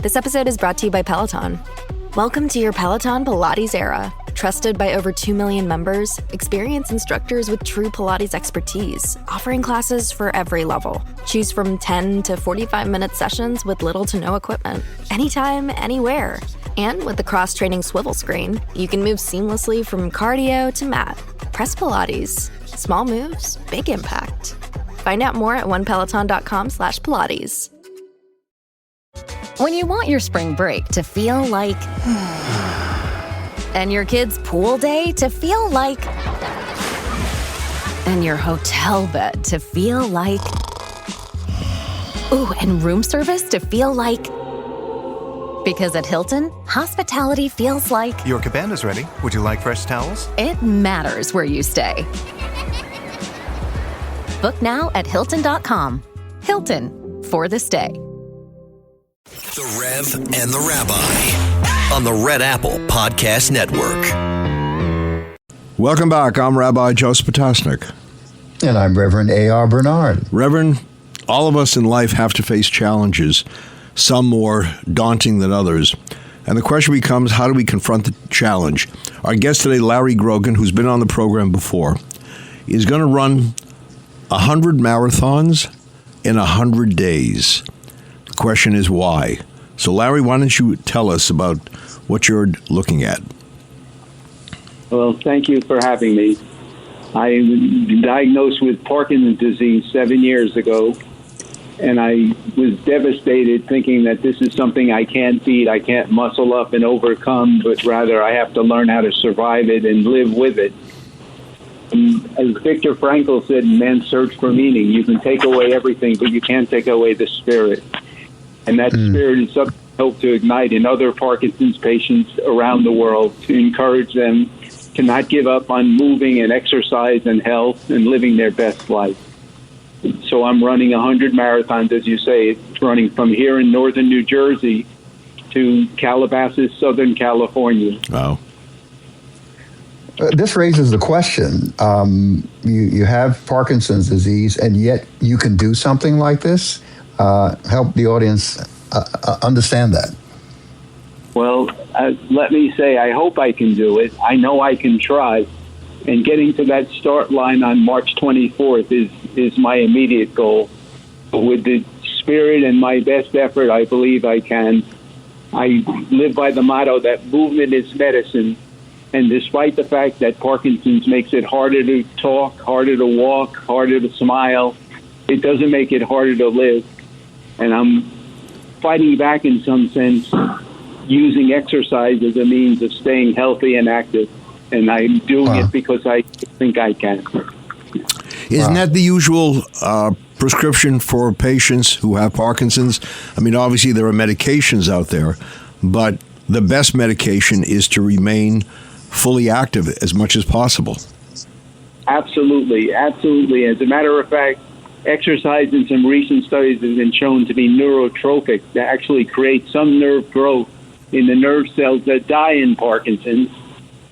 This episode is brought to you by Peloton. Welcome to your Peloton Pilates era. Trusted by over 2 million members, experienced instructors with true Pilates expertise, offering classes for every level. Choose from 10 to 45-minute sessions with little to no equipment. Anytime, anywhere. And with the cross-training swivel screen, you can move seamlessly from cardio to mat. Press Pilates. Small moves, big impact. Find out more at onepeloton.com/Pilates. When you want your spring break to feel like... and your kids' pool day to feel like... and your hotel bed to feel like... ooh, and room service to feel like... because at Hilton, hospitality feels like... Your cabana's ready. Would you like fresh towels? It matters where you stay. Book now at Hilton.com. Hilton, for the stay. The Rev and the Rabbi on the Red Apple Podcast Network. Welcome back. I'm Rabbi Joseph Potasnik. And I'm Reverend A.R. Bernard. Reverend, all of us in life have to face challenges, some more daunting than others. And the question becomes, how do we confront the challenge? Our guest today, Larry Grogan, who's been on the program before, is going to run 100 marathons in 100 days. The question is why? So, Larry, why don't you tell us about what you're looking at? Well, thank you for having me. I was diagnosed with Parkinson's disease 7 years ago, and I was devastated thinking that this is something I can't beat, I can't muscle up and overcome, but rather I have to learn how to survive it and live with it. And as Viktor Frankl said in Man's Search for Meaning, you can take away everything, but you can't take away the spirit. And that spirit is something I hope to ignite in other Parkinson's patients around the world to encourage them to not give up on moving and exercise and health and living their best life. So I'm running 100 marathons, as you say. It's running from here in northern New Jersey to Calabasas, Southern California. Wow. This raises the question. You have Parkinson's disease, and yet you can do something like this? Help the audience understand that. Well, let me say, I hope I can do it. I know I can try. And getting to that start line on March 24th is my immediate goal. With the spirit and my best effort, I believe I can. I live by the motto that movement is medicine. And despite the fact that Parkinson's makes it harder to talk, harder to walk, harder to smile, it doesn't make it harder to live. And I'm fighting back in some sense, using exercise as a means of staying healthy and active. And I'm doing it because I think I can. Isn't that the usual prescription for patients who have Parkinson's? I mean, obviously there are medications out there, but the best medication is to remain fully active as much as possible. Absolutely, absolutely. As a matter of fact, exercise in some recent studies has been shown to be neurotropic, to actually create some nerve growth in the nerve cells that die in Parkinson's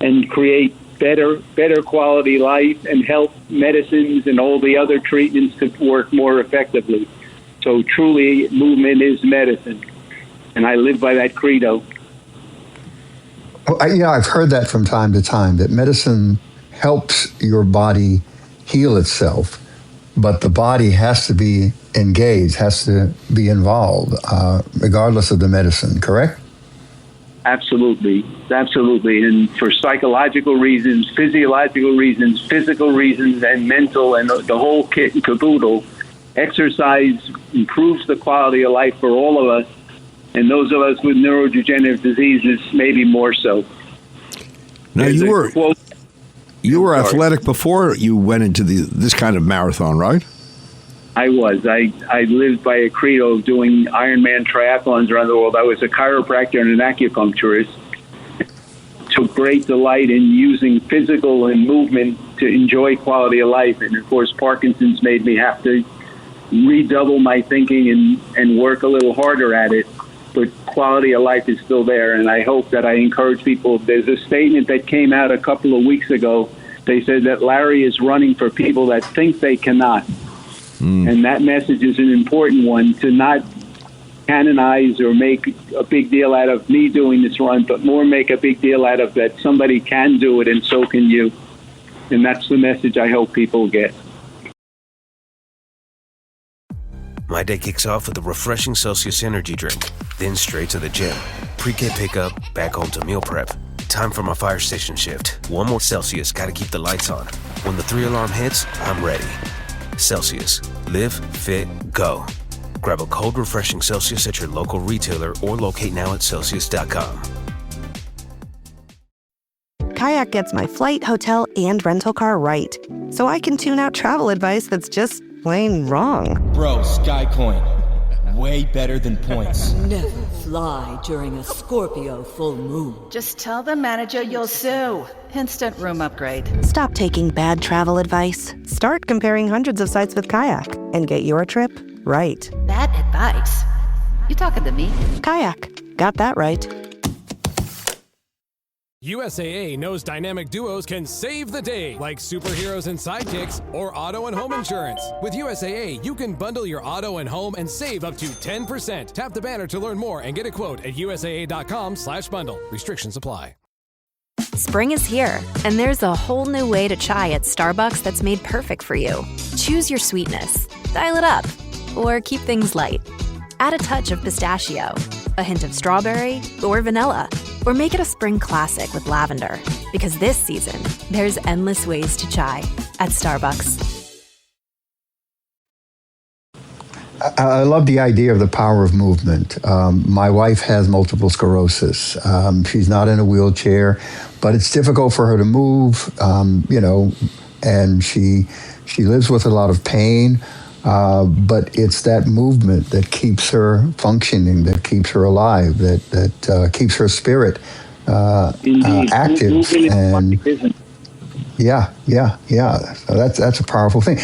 and create better quality life and health medicines and all the other treatments to work more effectively. So truly, movement is medicine. And I live by that credo. Well, I've heard that from time to time, that medicine helps your body heal itself, but the body has to be engaged, has to be involved, regardless of the medicine, correct? Absolutely. And for psychological reasons, physiological reasons, physical reasons, and mental, and the whole kit and caboodle, exercise improves the quality of life for all of us. And those of us with neurodegenerative diseases, maybe more so. Now, you were athletic before you went into this kind of marathon, right? I was. I lived by a credo of doing Ironman triathlons around the world. I was a chiropractor and an acupuncturist. Took great delight in using physical and movement to enjoy quality of life. And, of course, Parkinson's made me have to redouble my thinking and work a little harder at it. But quality of life is still there, and I hope that I encourage people. There's a statement that came out a couple of weeks ago. They said that Larry is running for people that think they cannot. And that message is an important one, to not canonize or make a big deal out of me doing this run, but more make a big deal out of that somebody can do it and so can you. And that's the message I hope people get. My day kicks off with a refreshing Celsius energy drink, then straight to the gym. Pre-K pickup, back home to meal prep. Time for my fire station shift. One more Celsius, gotta keep the lights on. When the 3-alarm hits, I'm ready. Celsius. Live, fit, go. Grab a cold, refreshing Celsius at your local retailer or locate now at Celsius.com. Kayak gets my flight, hotel, and rental car right, so I can tune out travel advice that's just plain wrong. Bro, Skycoin. Way better than points. Never fly during a Scorpio full moon. Just tell the manager you'll sue. Instant room upgrade. Stop taking bad travel advice. Start comparing hundreds of sites with Kayak and get your trip right. Bad advice? You talking to me? Kayak. Got that right. USAA knows dynamic duos can save the day, like superheroes and sidekicks or auto and home insurance. With USAA, you can bundle your auto and home and save up to 10%. Tap the banner to learn more and get a quote at USAA.com/bundle. Restrictions apply. Spring is here, and there's a whole new way to chai at Starbucks that's made perfect for you. Choose your sweetness, dial it up, or keep things light. Add a touch of pistachio, a hint of strawberry, or vanilla. Or make it a spring classic with lavender. Because this season, there's endless ways to chai at Starbucks. I love the idea of the power of movement. My wife has multiple sclerosis. She's not in a wheelchair, but it's difficult for her to move, and she lives with a lot of pain. But it's that movement that keeps her functioning, that keeps her alive, that keeps her spirit active. And yeah. So that's a powerful thing.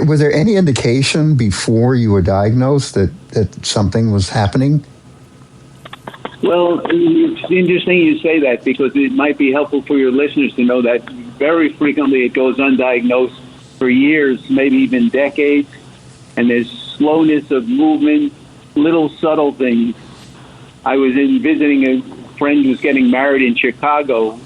Was there any indication before you were diagnosed that something was happening? Well, it's interesting you say that because it might be helpful for your listeners to know that very frequently it goes undiagnosed for years, maybe even decades. And there's slowness of movement, little subtle things. I was visiting a friend who's getting married in Chicago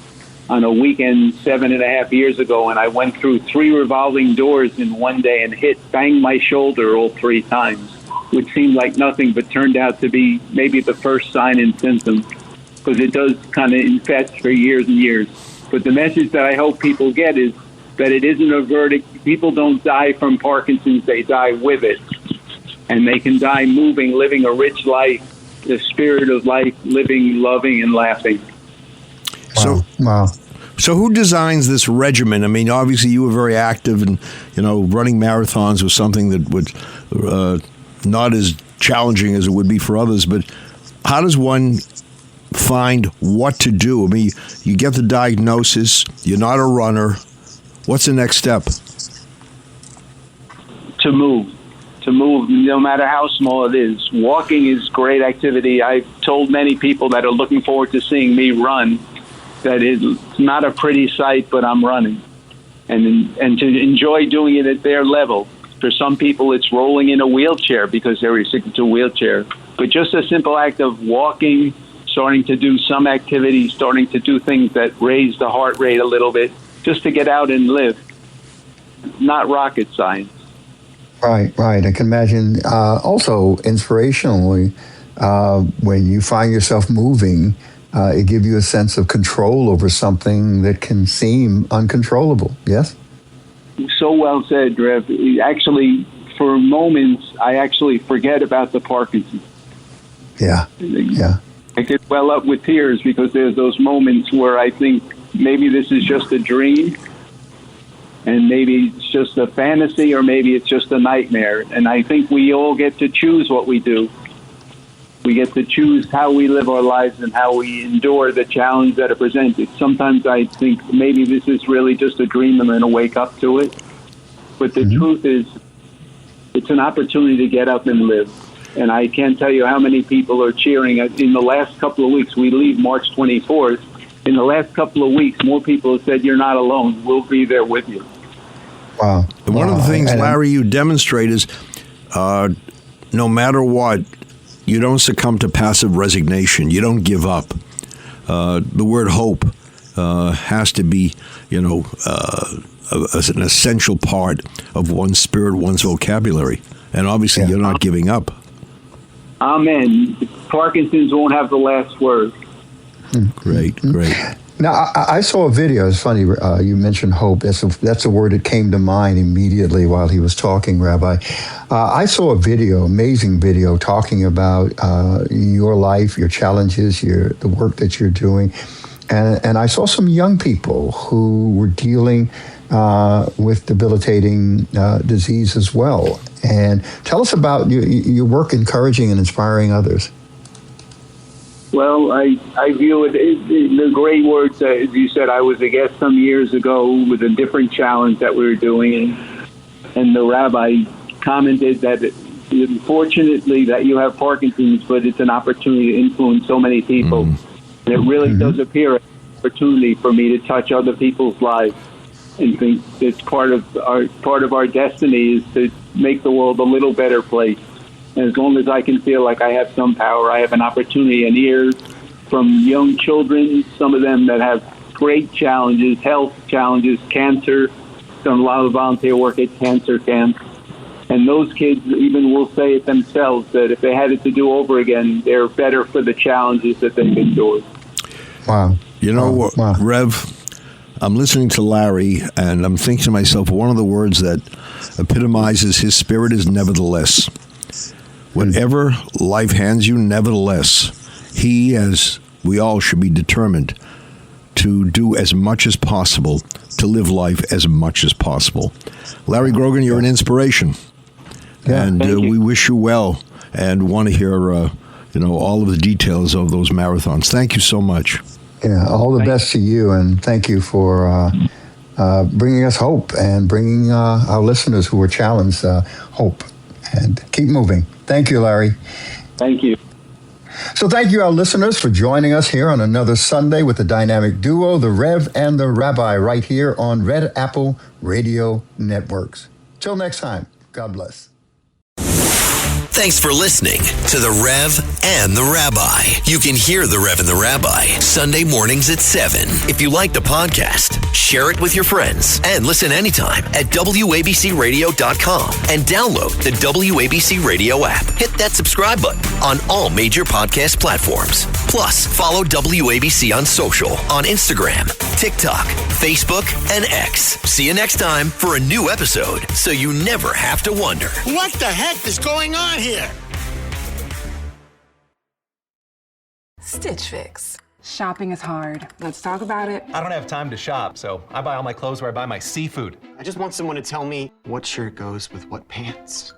on a weekend 7.5 years ago, and I went through 3 revolving doors in one day and banged my shoulder all 3 times, which seemed like nothing, but turned out to be maybe the first sign and symptom, because it does kind of infest for years and years. But the message that I hope people get is that it isn't a verdict. People don't die from Parkinson's, they die with it. And they can die moving, living a rich life, the spirit of life, living, loving, and laughing. Wow. So who designs this regimen? I mean, obviously you were very active and, running marathons was something that would not as challenging as it would be for others, but how does one find what to do? I mean, you get the diagnosis, you're not a runner. What's the next step? To move, no matter how small it is. Walking is great activity. I've told many people that are looking forward to seeing me run that it's not a pretty sight, but I'm running. And to enjoy doing it at their level. For some people, it's rolling in a wheelchair because they're restricted to a wheelchair. But just a simple act of walking, starting to do some activities, starting to do things that raise the heart rate a little bit, just to get out and live. Not rocket science. Right. I can imagine also inspirationally, when you find yourself moving, it gives you a sense of control over something that can seem uncontrollable. Yes? So well said, Rev. Actually, for moments, I actually forget about the Parkinson. Yeah. I get well up with tears because there's those moments where I think maybe this is just a dream, and maybe it's just a fantasy, or maybe it's just a nightmare. And I think we all get to choose what we do. We get to choose how we live our lives and how we endure the challenge that it presented. Sometimes I think maybe this is really just a dream and I'm going to wake up to it. But the truth is, it's an opportunity to get up and live. And I can't tell you how many people are cheering. In the last couple of weeks, we leave March 24th. In the last couple of weeks, more people have said, you're not alone. We'll be there with you. Wow. And one of the things, Larry, you demonstrate is no matter what, You don't succumb to passive resignation. You don't give up. The word hope has to be, as an essential part of one's spirit, one's vocabulary. And obviously, you're not giving up. Amen. Parkinson's won't have the last word. Great. Now, I saw a video. It's funny, you mentioned hope. That's a word that came to mind immediately while he was talking, Rabbi. I saw a video, amazing video, talking about your life, your challenges, the work that you're doing. And I saw some young people who were dealing with debilitating disease as well. And tell us about your work encouraging and inspiring others. Well, I view it, the great words, as you said, I was a guest some years ago with a different challenge that we were doing. And the rabbi commented that unfortunately that you have Parkinson's, but it's an opportunity to influence so many people. And it really does appear an opportunity for me to touch other people's lives. And think it's part of our destiny is to make the world a little better place. And as long as I can feel like I have some power, I have an opportunity and hear from young children, some of them that have great challenges, health challenges, cancer, done a lot of volunteer work at cancer camps. And those kids even will say it themselves that if they had it to do over again, they're better for the challenges that they've endured. Wow. Wow. Rev, I'm listening to Larry, and I'm thinking to myself, one of the words that epitomizes his spirit is nevertheless. Whatever life hands you, nevertheless, he, as we all, should be determined to do as much as possible, to live life as much as possible. Larry Grogan, you're an inspiration, and we wish you well and want to hear, all of the details of those marathons. Thank you so much. Yeah, all the best to you, and thank you for bringing us hope and bringing our listeners who are challenged hope. And keep moving. Thank you, Larry. Thank you. So thank you, our listeners, for joining us here on another Sunday with the dynamic duo, the Rev and the Rabbi, right here on Red Apple Radio Networks. Till next time, God bless. Thanks for listening to The Rev and the Rabbi. You can hear The Rev and the Rabbi Sunday mornings at 7. If you like the podcast, share it with your friends and listen anytime at WABCRadio.com and download the WABC Radio app. Hit that subscribe button on all major podcast platforms. Plus, follow WABC on social on Instagram, TikTok, Facebook, and X. See you next time for a new episode so you never have to wonder. What the heck is going on here? Stitch Fix. Shopping is hard. Let's talk about it. I don't have time to shop, so I buy all my clothes where I buy my seafood. I just want someone to tell me what shirt goes with what pants.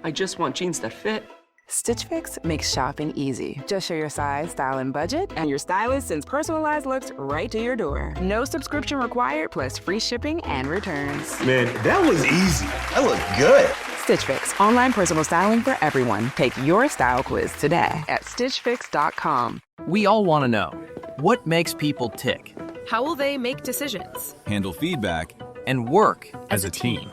I just want jeans that fit. Stitch Fix makes shopping easy. Just show your size, style, and budget, and your stylist sends personalized looks right to your door. No subscription required, plus free shipping and returns. Man, that was easy. I look good. Stitch Fix, online personal styling for everyone. Take your style quiz today at StitchFix.com. We all want to know, what makes people tick? How will they make decisions? Handle feedback? And work as a team.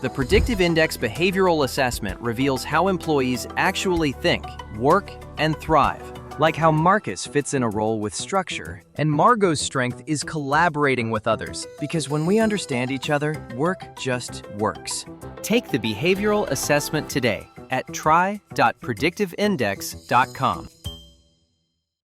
The Predictive Index Behavioral Assessment reveals how employees actually think, work, and thrive. Like how Marcus fits in a role with structure, and Margot's strength is collaborating with others, because when we understand each other, work just works. Take the behavioral assessment today at try.predictiveindex.com.